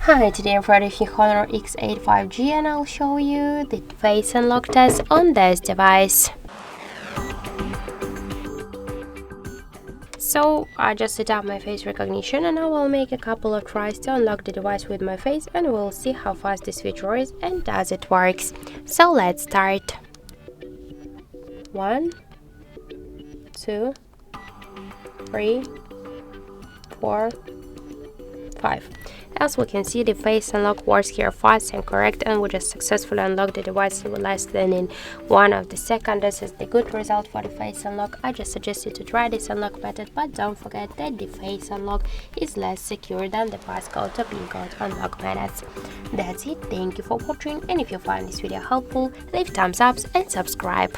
Hi, today I'm producing Honor X8 5G and I'll show you the face unlock test on this device. So I just set up my face recognition and I will make a couple of tries to unlock the device with my face and we'll see how fast this feature is and does it works. So let's start. 1, 2, 3, 4, 5. As we can see, the face unlock works here fast and correct, and we just successfully unlocked the device in less than in 1 of the second. This is the good result for the face unlock. I just suggest you to try this unlock method, but don't forget that the face unlock is less secure than the passcode or pin code unlock methods. That's it, thank you for watching, and if you find this video helpful, leave thumbs up and subscribe.